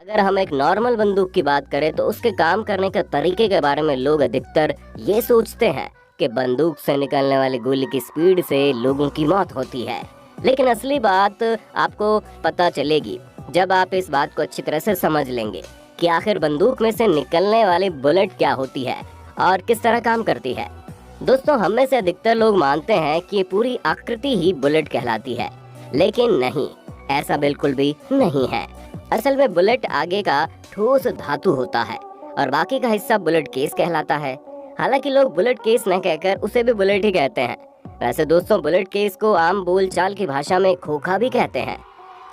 अगर हम एक नॉर्मल बंदूक की बात करें तो उसके काम करने के तरीके के बारे में लोग अधिकतर ये सोचते हैं कि बंदूक से निकलने वाली गोली की स्पीड से लोगों की मौत होती है। लेकिन असली बात आपको पता चलेगी जब आप इस बात को अच्छी तरह से समझ लेंगे कि आखिर बंदूक में से निकलने वाली बुलेट क्या होती है और किस तरह काम करती है। दोस्तों, हम में से अधिकतर लोग मानते हैं कि ये पूरी आकृति ही बुलेट कहलाती है, लेकिन नहीं, ऐसा बिल्कुल भी नहीं है। असल में बुलेट आगे का ठोस धातु होता है और बाकी का हिस्सा बुलेट केस कहलाता है। हालांकि लोग बुलेट केस न कहकर उसे भी बुलेट ही कहते हैं। वैसे दोस्तों, बुलेट केस को आम बोलचाल की भाषा में खोखा भी कहते हैं,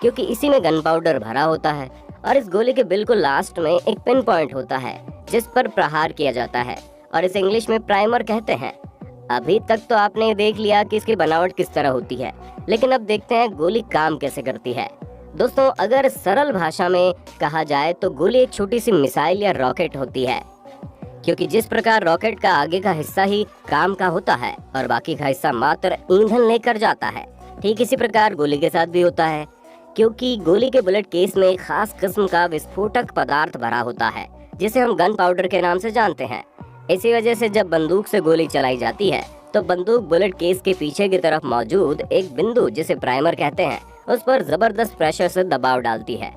क्योंकि इसी में गन पाउडर भरा होता है और इस गोली के बिल्कुल लास्ट में एक पिन पॉइंट होता है जिस पर प्रहार किया जाता है और इसे इंग्लिश में प्राइमर कहते हैं। अभी तक तो आपने देख लिया कि इसकी बनावट किस तरह होती है, लेकिन अब देखते हैं गोली काम कैसे करती है। दोस्तों, अगर सरल भाषा में कहा जाए तो गोली एक छोटी सी मिसाइल या रॉकेट होती है, क्योंकि जिस प्रकार रॉकेट का आगे का हिस्सा ही काम का होता है और बाकी का हिस्सा मात्र ईंधन लेकर जाता है, ठीक इसी प्रकार गोली के साथ भी होता है। क्योंकि गोली के बुलेट केस में एक खास किस्म का विस्फोटक पदार्थ भरा होता है जिसे हम गन पाउडर के नाम से जानते हैं। इसी वजह से जब बंदूक से गोली चलाई जाती है तो बंदूक बुलेट केस के पीछे की तरफ मौजूद एक बिंदु जिसे प्राइमर कहते हैं उस पर जबरदस्त प्रेशर से दबाव डालती है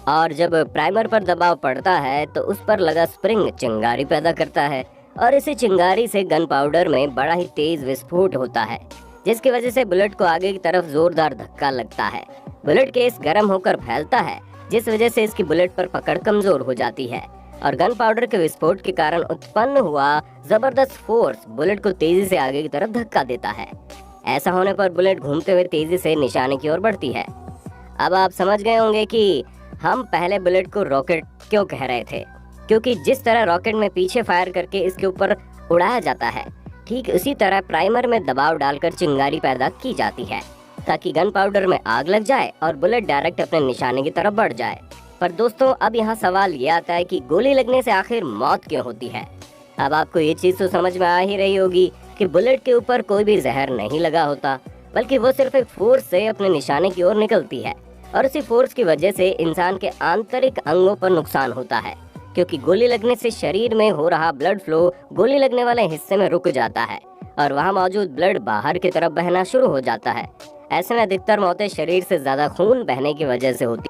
और जब प्राइमर पर दबाव पड़ता है तो उस पर लगा स्प्रिंग चिंगारी पैदा करता है और इसी चिंगारी से गन पाउडर में बड़ा ही तेज विस्फोट होता है, जिसकी वजह से बुलेट को आगे की तरफ जोरदार धक्का लगता है। बुलेट केस गर्म होकर फैलता है, जिस वजह से इसकी बुलेट पर पकड़ कमजोर हो जाती है और गन पाउडर के विस्फोट के कारण उत्पन्न हुआ जबरदस्त फोर्स बुलेट को तेजी से आगे की तरफ धक्का देता है। ऐसा होने पर बुलेट घूमते हुए तेजी से निशाने की ओर बढ़ती है। अब आप समझ गए होंगे कि हम पहले बुलेट को रॉकेट क्यों कह रहे थे, क्योंकि जिस तरह रॉकेट में पीछे फायर करके इसके ऊपर उड़ाया जाता है, ठीक उसी तरह प्राइमर में दबाव डालकर चिंगारी पैदा की जाती है ताकि गन पाउडर में आग लग जाए और बुलेट डायरेक्ट अपने निशाने की तरफ बढ़ जाए। पर दोस्तों, अब यहाँ सवाल ये आता है कि गोली लगने से आखिर मौत क्यों होती है। अब आपको ये चीज तो समझ में आ ही रही होगी कि बुलेट के ऊपर कोई भी जहर नहीं लगा होता, बल्कि वो सिर्फ एक फोर्स से अपने निशाने की ओर निकलती है और उसी फोर्स की वजह से इंसान के आंतरिक अंगों पर नुकसान होता है, क्योंकि गोली लगने से शरीर में हो रहा ब्लड फ्लो गोली लगने वाले हिस्से में रुक जाता है और वहाँ मौजूद ब्लड बाहर की तरफ बहना शुरू हो जाता है। ऐसे में अधिकतर मौतें शरीर से ज्यादा खून बहने की वजह से होती